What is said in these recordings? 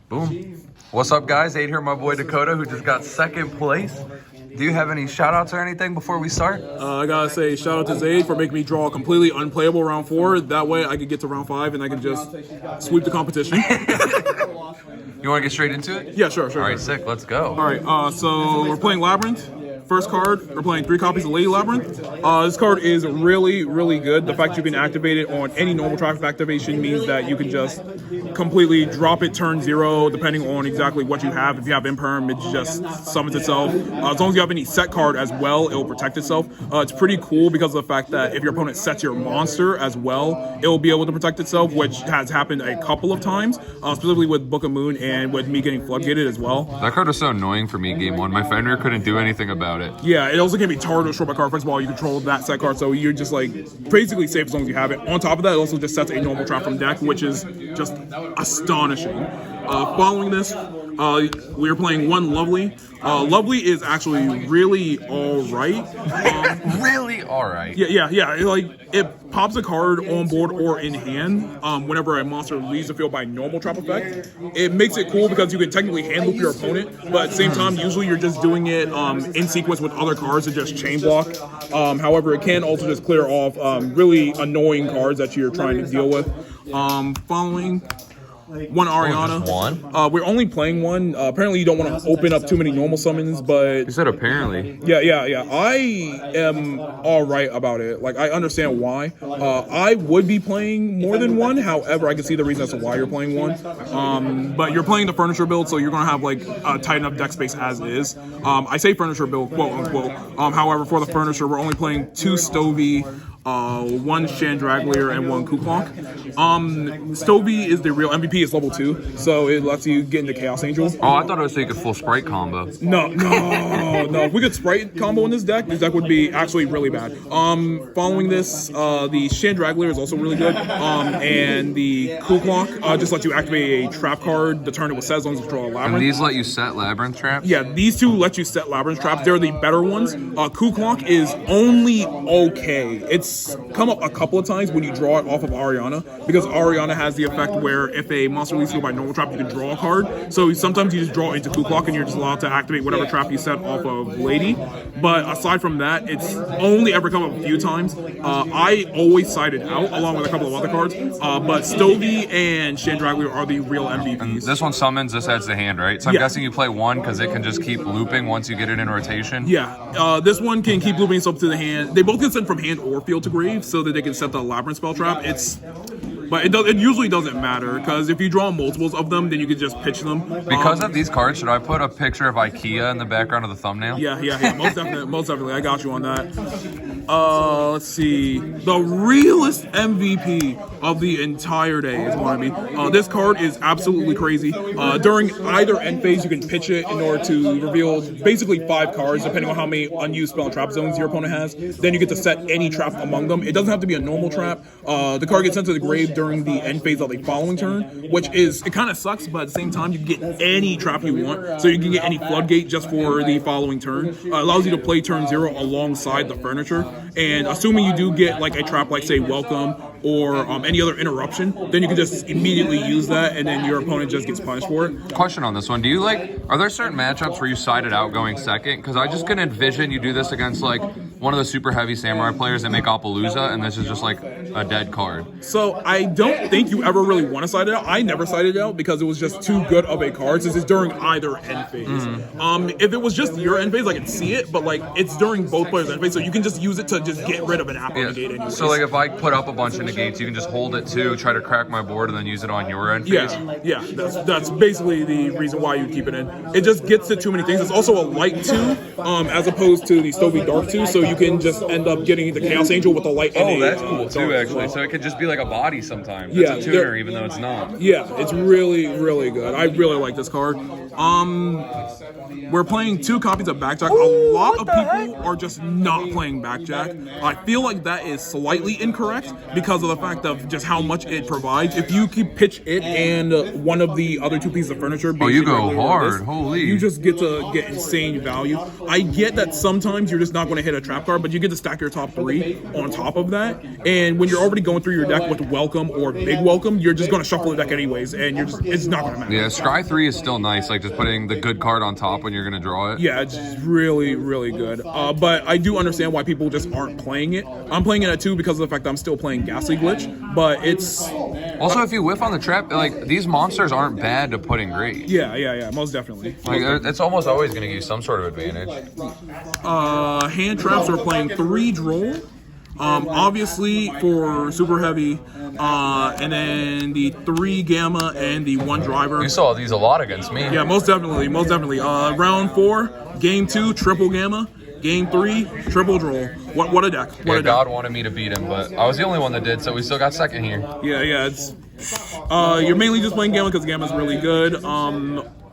Boom. What's up, guys? Aid here, my boy Dakota, who just got second place. Do you have any shout-outs or anything before we start? I gotta say shout out to Zayd for making me draw a completely unplayable round 4. That way I could get to round 5 and I can just sweep the competition. You want to get straight into it? Yeah, sure. All right, sick. Let's go. All right, so we're playing Labrynth. First card, we're playing 3 copies of Lady Labrynth. This card is really, really good. The fact you can activate it on any normal trap activation means that you can just completely drop it turn 0, depending on exactly what you have. If you have Imperm, it just summons itself. As long as you have any set card as well, it will protect itself. It's pretty cool because of the fact that if your opponent sets your monster as well, it will be able to protect itself, which has happened a couple of times, specifically with Book of Moon and with me getting floodgated as well. That card was so annoying for me game 1. My Fenrir couldn't do anything about it. Yeah, it also can be tarred or short by card effects while you control that set card, so you're just like basically safe as long as you have it. On top of that, it also just sets a normal trap from deck, which is just astonishing. Following this, we are playing 1 Lovely. Lovely is actually really alright. Really alright? Yeah. It pops a card on board or in hand whenever a monster leaves the field by normal trap effect. It makes it cool because you can technically hand loop your opponent, but at the same time, usually you're just doing it in sequence with other cards to just chain block. However, it can also just clear off really annoying cards that you're trying to deal with. Following 1 Ariana. Just 1? We're only playing 1. Apparently, you don't want to open up too many normal summons, but You said apparently. yeah. I am all right about it. Like, I understand why. I would be playing more than 1. However, I can see the reason as to why you're playing 1. But you're playing the furniture build, so you're gonna have like a tight enough deck space as is. I say furniture build, quote unquote. However, for the furniture, we're only playing 2 Stovey, 1 Chandraglier, and 1 Kuklok. Stovey is the real MVP. It's level 2, so it lets you get into Chaos Angel. Oh, I thought it was so you could full Sprite combo. No. If we could Sprite combo in this deck would be actually really bad. Following this, the Chandraglier is also really good. And the Kuklok just lets you activate a trap card the turn it was set as long as you draw a Labyrinth. And these let you set Labyrinth traps? Yeah, these 2 let you set Labyrinth traps. They're the better ones. Kuklok is only okay. It's come up a couple of times when you draw it off of Ariana, because Ariana has the effect where if a monster leaves you by normal trap, you can draw a card. So sometimes you just draw into Kuklok and you're just allowed to activate whatever trap you set off of Lady. But aside from that, it's only ever come up a few times. I always side it out along with a couple of other cards. But Stovey and Chandraglier are the real MVPs. This one summons, this adds the hand, right? So I'm guessing you play 1 because it can just keep looping once you get it in rotation? Yeah, this one can keep looping itself to the hand. They both can send from hand or field to grave so that they can set the Labyrinth spell trap. But it usually doesn't matter, because if you draw multiples of them, then you can just pitch them. Because of these cards, should I put a picture of IKEA in the background of the thumbnail? Yeah, most definitely. I got you on that. Let's see. The realest MVP of the entire day is what I mean. This card is absolutely crazy. During either end phase, you can pitch it in order to reveal basically 5 cards, depending on how many unused spell and trap zones your opponent has. Then you get to set any trap among them. It doesn't have to be a normal trap. The card gets sent to the grave during the end phase of the following turn, which is, it kind of sucks, but at the same time, you can get any trap you want. So you can get any floodgate just for the following turn. Allows you to play turn 0 alongside the furniture. And assuming you do get like a trap like, say, Welcome or any other interruption, then you can just immediately use that, and then your opponent just gets punished for it. Question on this one. Do you are there certain matchups where you side it out going second? Because I just can envision you do this against like one of the super heavy samurai players that make Appaloosa, and this is just like a dead card. So I don't think you ever really want to side it out. I never sided it out because it was just too good of a card since it's during either end phase. If it was just your end phase, I could see it, but like it's during both players' end phase, so you can just use it to just get rid of an Apple negate anyways. So like if I put up a bunch of negates, you can just hold it too, try to crack my board, and then use it on your end phase? Yeah, that's basically the reason why you keep it in. It just gets to too many things. It's also a light 2, as opposed to the Stovey Dark 2, so you can just end up getting the Chaos Angel with a light and Oh, that's cool too, actually. So it could just be like a body sometimes. Yeah, it's a tuner, even though it's not. Yeah, it's really, really good. I really like this card. We're playing 2 copies of Backjack. A lot of people are just not playing Backjack. I feel like that is slightly incorrect because of the fact of just how much it provides. If you keep pitch it and one of the other 2 pieces of furniture, you go hard. Holy. You just get to get insane value. I get that sometimes you're just not going to hit a trap trap card, but you get to stack your top 3 on top of that. And when you're already going through your deck with welcome or big welcome, you're just going to shuffle the deck anyways, and it's not going to matter. Yeah, Scry 3 is still nice, like just putting the good card on top when you're going to draw it. Yeah, it's really, really good. But I do understand why people just aren't playing it. I'm playing it at 2 because of the fact that I'm still playing Ghastly Glitch, but it's... Also, if you whiff on the trap, like, these monsters aren't bad to put in grade. Yeah, most definitely. Like, it's almost always going to give you some sort of advantage. Hand traps are playing 3 Droll. Obviously for super heavy, and then the 3 Gamma and the 1 Driver. You saw these a lot against me. Yeah, most definitely. Round 4, game 2, triple Gamma. Game 3, triple Droll. What a deck. What a deck. God wanted me to beat him, but I was the only one that did, so we still got second here. Yeah, it's... you're mainly just playing Gamma because Gamma's really good.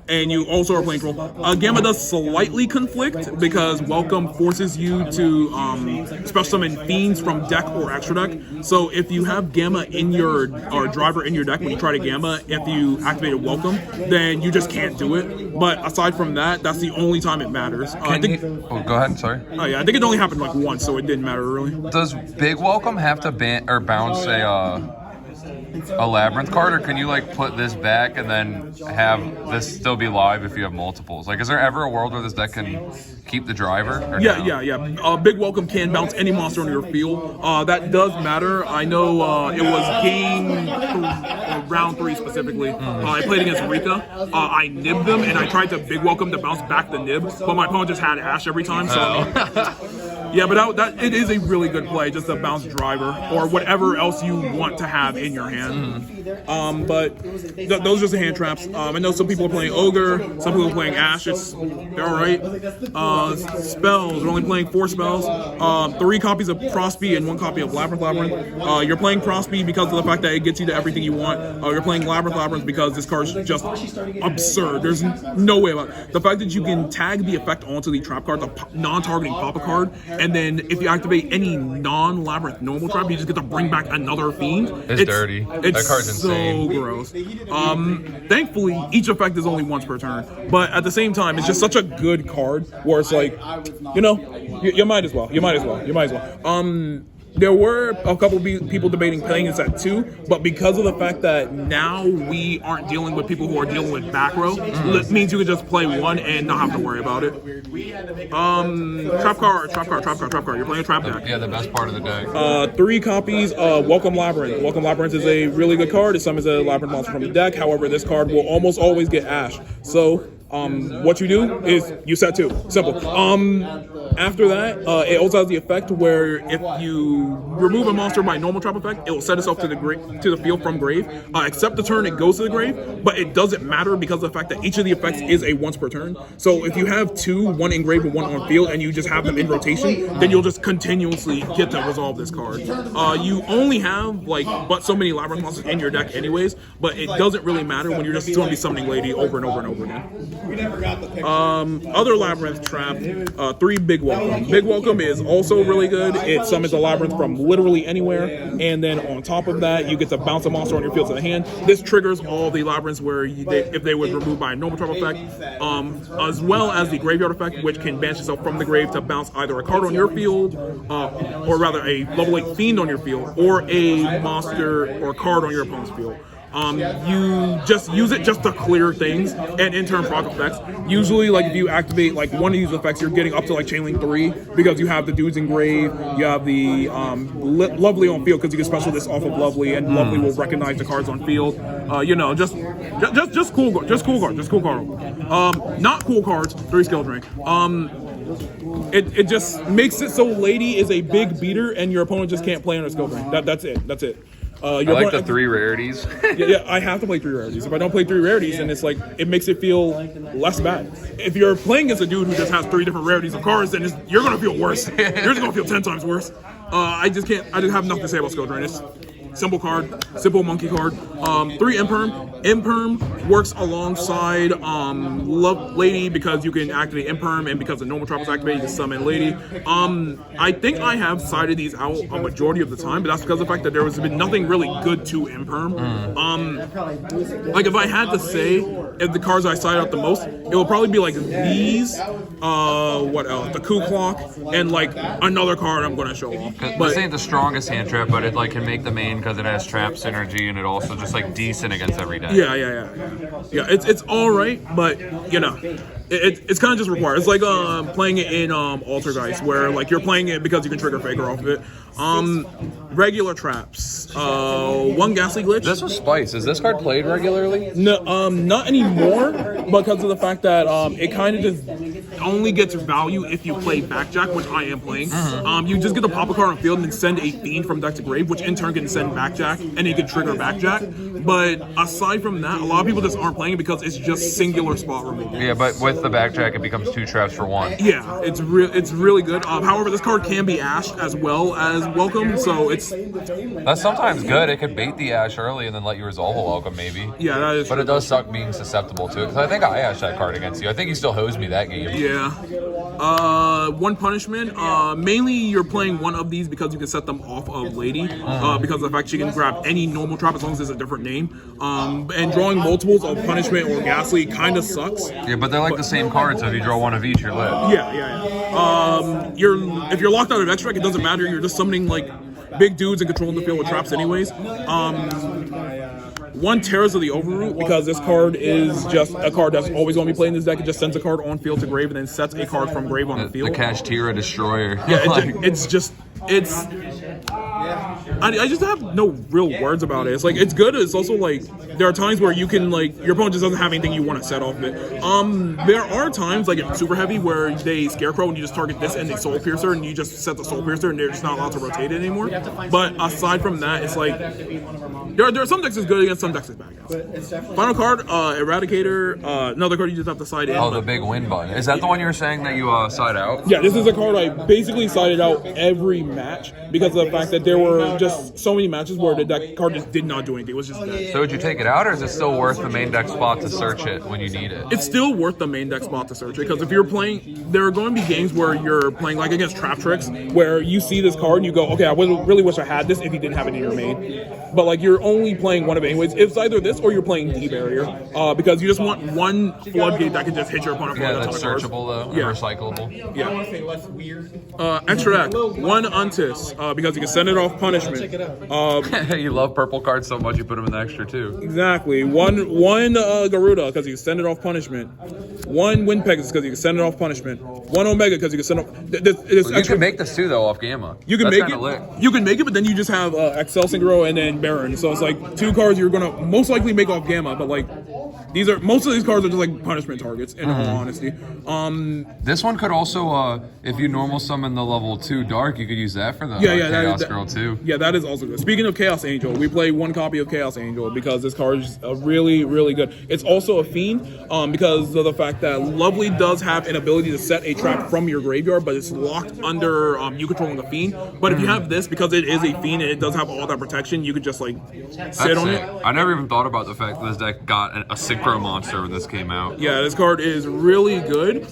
And you also are playing Troll. Gamma does slightly conflict because Welcome forces you to special summon Fiends from deck or extra deck. So if you have Gamma in your, or Driver in your deck when you try to Gamma, if you activated Welcome, then you just can't do it. But aside from that, that's the only time it matters. Go ahead, sorry. Oh yeah, I think it only happened like once, so it didn't matter really. Does Big Welcome have to bounce a Labrynth card, or can you like put this back and then have this still be live if you have multiples? Like, is there ever a world where this deck can keep the Driver? Or Yeah. Big Welcome can bounce any monster on your field. That does matter. I know it was round 3 specifically. I played against Rika. I nibbed them, and I tried to Big Welcome to bounce back the nib, but my opponent just had Ash every time, so... Yeah, but that it is a really good play, just a bounce Driver or whatever else you want to have in your hand. But those are just the hand traps. I know some people are playing Ogre, some people are playing Ash. They're all right. Spells, we're only playing 4 spells. 3 copies of Prosby and 1 copy of Labrynth. You're playing Prosby because of the fact that it gets you to everything you want. You're playing Labrynth because this card's just absurd. There's no way about it. The fact that you can tag the effect onto the trap card, the non-targeting Papa card, and then if you activate any non-Labrynth normal trap, you just get to bring back another Fiend. It's dirty. That card's insane. So gross. Thankfully, each effect is only once per turn. But at the same time, it's just such a good card where it's like, you might as well. There were a couple people debating playing this at 2, but because of the fact that now we aren't dealing with people who are dealing with back row, it means you can just play 1 and not have to worry about it. Trap card. You're playing a trap deck. Yeah, the best part of the deck. 3 copies of Welcome Labrynth. Welcome Labrynth is a really good card. It summons a Labrynth monster from the deck. However, this card will almost always get Ash. So what you do is you set 2. Simple. After that, it also has the effect where if you remove a monster by normal trap effect, it will set itself to the field from grave. Except the turn it goes to the grave, but it doesn't matter because of the fact that each of the effects is a once per turn. So if you have 2, 1 in grave and 1 on field, and you just have them in rotation, then you'll just continuously get to resolve this card. You only have but so many Labrynth monsters in your deck anyways, but it doesn't really matter when you're just going to be summoning Lady over and over and over again. Other Labrynth trap, 3 Big Welcome. Big Welcome is also really good. It summons a Labrynth from literally anywhere, and then on top of that, you get to bounce a monster on your field to the hand. This triggers all the Labrynths where if they would remove by a normal trap effect, as well as the Graveyard effect, which can banish yourself from the grave to bounce either a card on your field, or rather a level 8 Fiend on your field, or a monster or card on your opponent's field. You just use it just to clear things and in turn proc effects. Usually, like if you activate like one of these effects, you're getting up to like Chainlink 3 because you have the dudes in grave, you have the Lovely on field because you can special this off of Lovely, and Lovely will recognize the cards on field. Just cool cards. Not cool cards. 3 skill drink. It just makes it so Lady is a big beater and your opponent just can't play on a skill drink. That's it. I like the 3 rarities. yeah, I have to play 3 rarities. If I don't play 3 rarities, then it's like, it makes it feel less bad. If you're playing against a dude who just has 3 different rarities of cards, then you're going to feel worse. You're just going to feel 10 times worse. I just have nothing to say about Skill Drain. simple card, simple monkey card. 3 Imperm. Imperm works alongside Lady because you can activate Imperm, and because the normal trap is activated, you can summon Lady. I think I have sided these out a majority of the time, but that's because of the fact that there has been nothing really good to Imperm. Like if I had to say, if the cards I side out the most, it will probably be like these. What else? The Coup Clock, and like another card I'm going to show off. But this ain't the strongest hand trap, but it like can make the main because it has trap synergy, and it also just like decent against every deck. Yeah. It's all right, but you know, it's kind of just required. It's like playing it in Altergeist, where like you're playing it because you can trigger Faker off of it. Regular traps. 1 Ghastly Glitch. This was Spice. Is this card played regularly? No, not anymore, because of the fact that it kind of just only gets value if you play backjack, which I am playing. You just get to pop a card on field and then send a fiend from deck to grave, which in turn can send backjack, and it can trigger backjack. But aside from that, a lot of people just aren't playing it because it's just singular spot removal. Yeah, but with the backjack, it becomes 2 traps for 1. Yeah, it's really good. However, this card can be ashed as well as welcome, so that's sometimes good. It could bait the ash early and then let you resolve a welcome, maybe. Yeah, that is. But it does suck being susceptible to it. Because I think I ashed that card against you. I think you still hosed me that game. Yeah. 1 punishment. Mainly, you're playing one of these because you can set them off of Lady. Because of the fact she can grab any normal trap as long as it's a different name. And drawing multiples of punishment or Ghastly kind of sucks. Yeah, but they're like the same card, so if you draw one of each, you're lit. Yeah. If you're locked out of extract, it doesn't matter. You're just summoning like big dudes and controlling the field with traps anyways. 1 Terrors of the Overroot, because this card is just a card that's always going to be played in this deck. It just sends a card on field to grave and then sets a card from grave on the field. The Kashtira Destroyer. Yeah, I just have no real words about it. It's like, it's good. It's also like, there are times where you can like, your opponent just doesn't have anything you want to set off of it. There are times like in Super Heavy where they Scarecrow and you just target this and they Soul Piercer and you just set the Soul Piercer and they're just not allowed to rotate it anymore. But aside from that, it's like, there are some decks that's good against, some decks that's bad against. Final card, Eradicator, another card you just have to side in. Oh, the big win button. Is that the one you were saying that you side out? Yeah, this is a card I basically sided out every match because of the fact that there were just so many matches where the deck card just did not do anything. It was just dead. So would you take it out, or is it still worth the main deck spot to search it when you need it? It's still worth the main deck spot to search it, because if you're playing, there are going to be games where you're playing like against Trap Tricks, where you see this card and you go, okay, I really wish I had this if you didn't have it in your main. But like, you're only playing one of it anyways. It's either this or you're playing D-Barrier, because you just want one floodgate that can just hit your opponent. Yeah, that's searchable though, and recyclable. Yeah. I want to say less weird. Extra deck, 1 Untis, because you can send it off punishment. You love purple cards so much you put them in the extra too. Exactly. One Garuda because you can send it off punishment. 1 Wind Pegasus because you can send it off punishment. 1 Omega because you can send off. You can make this too though off Gamma. You can make it. You can make it, but then you just have Excelsior and then Baron. So it's like 2 cards you're gonna most likely make off Gamma, but like most of these cards are just like punishment targets. In all honesty, this one could also, if you normal summon the level 2 Dark, you could use that for the Chaos Girl too. Yeah, that is also good. Speaking of Chaos Angel, we play 1 copy of Chaos Angel because this card is really, really good. It's also a fiend because of the fact that Lovely does have an ability to set a trap from your graveyard, but it's locked under you controlling the fiend. But if you have this, because it is a fiend and it does have all that protection, you could just like sit on it. I never even thought about the fact that this deck got a Synchro monster when this came out. Yeah, this card is really good.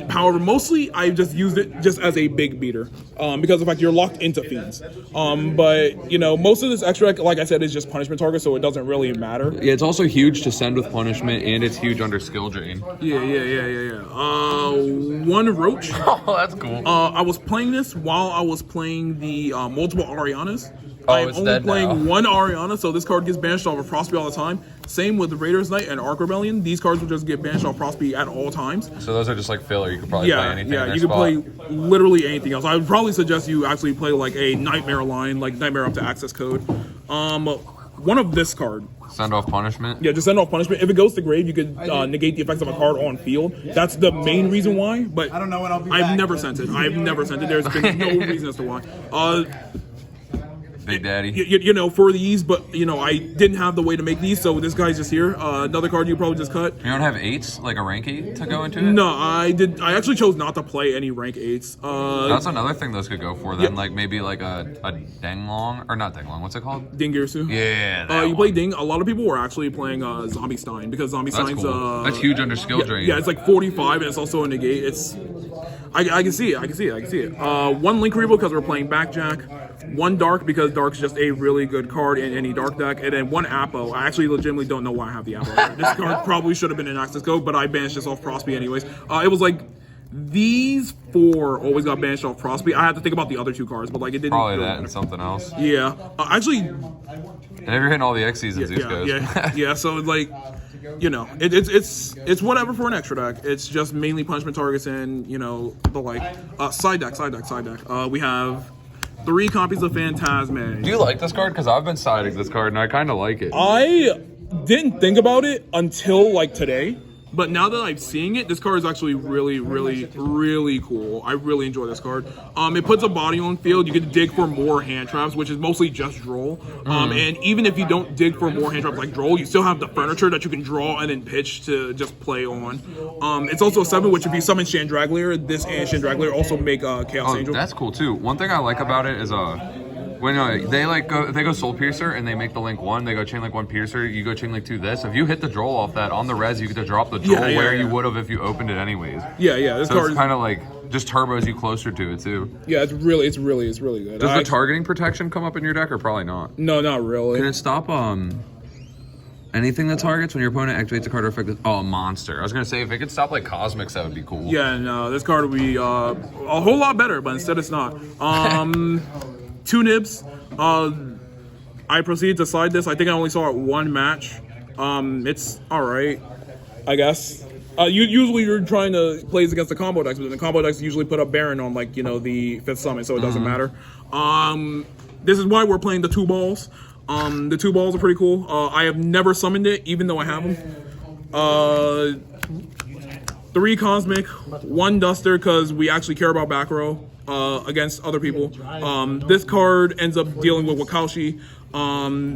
However, mostly I just used it just as a big beater because of the fact you're locked into fiends. But you know, most of this extra, like I said, is just punishment target, so it doesn't really matter. Yeah, it's also huge to send with punishment, and it's huge under skill drain. Yeah. 1 Roach. Oh, that's cool. I was playing this while I was playing the multiple Arianas. I'm only playing 1 Ariana, so this card gets banished off of Prosby all the time. Same with the Raiders Knight and Arc Rebellion. These cards will just get banished off Prosby at all times. So those are just like filler. You could probably play anything. Yeah, in their you could spot. play literally anything else. I would probably suggest you actually play like a Nightmare line, like Nightmare up to access code. 1 of this card. Send off punishment? Yeah, just send off punishment. If it goes to grave, you could negate the effects of a card on field. That's the main reason why, but I don't know when I'll be I've never sent it. There's been no reason as to why. Big Daddy. You know, for these, but you know, I didn't have the way to make these, so this guy's just here. Another card you probably just cut. You don't have 8s, like a rank 8 to go into it? No, I did. I actually chose not to play any rank 8s. That's another thing those could go for then, like maybe like a Denglong, or not Denglong, what's it called? Dingirsu. Yeah, you play Ding. A lot of people were actually playing Zombie Stein because Zombie That's Stein's cool. That's huge under skill drain. Yeah, it's like 45 and it's also a negate. It's I can see it. One Link Revo because we're playing Backjack. One Dark because Dark's just a really good card in any Dark deck, and then one Apo. I actually legitimately don't know why I have the Apo. This card probably should have been an Access Code, but I banished this off Prosby anyways. It was like these 4 always got banished off Prosby. I had to think about the other 2 cards, but like it didn't. Probably that and something else. Yeah, actually. And if you're hitting all the X seasons, these goes. Yeah. So like, you know, it's whatever for an extra deck. It's just mainly punishment targets and you know the like. Side deck. We have 3 copies of Phantasme. Do you like this card? Because I've been siding this card and I kind of like it. I didn't think about it until like today, but now that I'm seeing it, this card is actually really, really, really cool. I really enjoy this card. It puts a body on field. You can dig for more hand traps, which is mostly just droll. And even if you don't dig for more hand traps like droll, you still have the furniture that you can draw and then pitch to just play on. It's also a 7, which if you summon Chandraglir, this and Chandraglir also make Chaos Angel. That's cool too. One thing I like about it is when they go Soul Piercer and they make the Link 1, they go Chain Link 1 Piercer, you go Chain Link 2 this. If you hit the droll off that on the res, you get to drop the droll where you would have if you opened it anyways. Yeah. This so card it's kind of like just turbos you closer to it too. Yeah, it's really good. Does the targeting protection come up in your deck or probably not? No, not really. Can it stop anything that targets when your opponent activates a card or effect? Oh, a monster. I was gonna say if it could stop like Cosmics, that would be cool. Yeah, no, this card would be a whole lot better, but instead it's not. 2 nibs. I proceeded to side this. I think I only saw it 1 match. It's alright, I guess. Usually you're trying to play against the combo decks, but the combo decks usually put up Baron on like, you know, the 5th summon, so it doesn't matter. This is why we're playing the 2 balls. The 2 balls are pretty cool. I have never summoned it, even though I have them. 3 Cosmic, 1 Duster, because we actually care about back row against other people. This card ends up dealing with Wakaushi.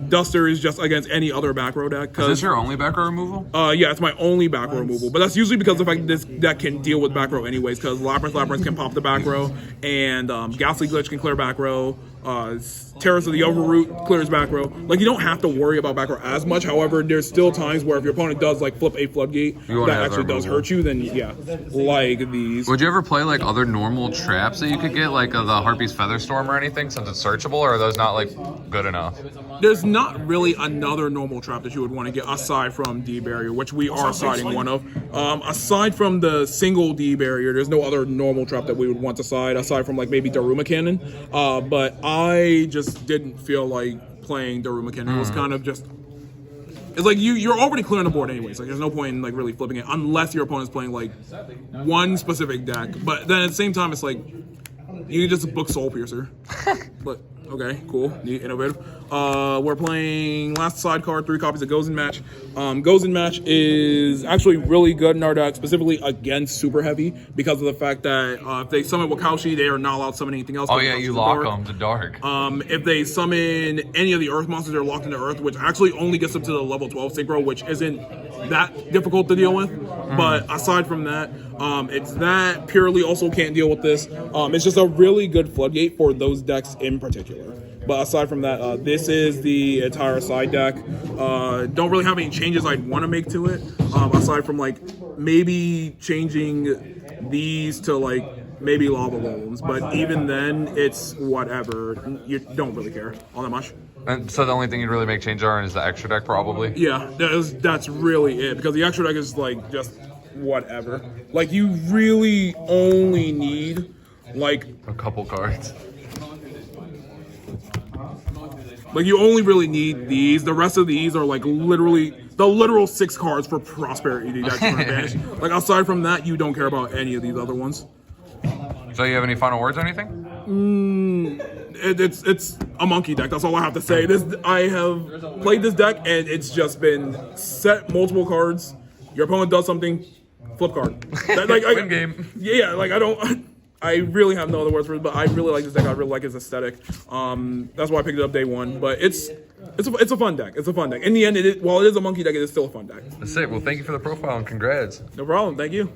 Duster is just against any other back row deck. Is this your only back row removal? Yeah, it's my only back row removal. But that's usually because the fact that this deck can deal with back row anyways, because Labrynth can pop the back row, and Ghastly Glitch can clear back row. Terrace of the Overroot clears back row. Like, you don't have to worry about back row as much. However, there's still times where if your opponent does like flip a floodgate that actually does hurt you, then yeah, like these. Would you ever play like other normal traps that you could get, like the Harpy's Featherstorm or anything, since it's searchable, or are those not like good enough? There's not really another normal trap that you would want to get aside from D Barrier, which we are siding one of. Aside from the single D Barrier, there's no other normal trap that we would want to side aside from like maybe Daruma Cannon. But I just didn't feel like playing Daruma Cannon. It was kind of just, it's like you're already clearing the board anyways. Like there's no point in like really flipping it unless your opponent's playing like one specific deck. But then at the same time, it's like you can just book Soul Piercer. But okay, cool, neat, innovative. We're playing last side card, 3 copies of Gozen Match. Gozen Match is actually really good in our deck, specifically against Super Heavy, because of the fact that if they summon Wakaushi, they are not allowed to summon anything else. Oh yeah, you lock them to dark. If they summon any of the Earth monsters, they're locked into Earth, which actually only gets them to the level 12 synchro, which isn't that difficult to deal with. But aside from that, it's that purely also can't deal with this. It's just a really good floodgate for those decks in particular. But aside from that, this is the entire side deck. Don't really have any changes I'd want to make to it, aside from like maybe changing these to like maybe lava golems. But even then, it's whatever. You don't really care all that much. And so the only thing you'd really make changes on is the extra deck, probably? Yeah, that's really it, because the extra deck is like just whatever. Like you really only need like a couple cards. Like you only really need these. The rest of these are like literally the literal 6 cards for prosperity that you want to banish. Like aside from that, you don't care about any of these other ones. So you have any final words or anything? It's a monkey deck. That's all I have to say. I have played this deck and it's just been set multiple cards. Your opponent does something, flip card. Win game. Yeah, like I don't. I really have no other words for it, but I really like this deck. I really like its aesthetic. That's why I picked it up day one. But it's a fun deck. It's a fun deck. In the end, while it is a monkey deck, it is still a fun deck. That's it. Well, thank you for the profile and congrats. No problem. Thank you.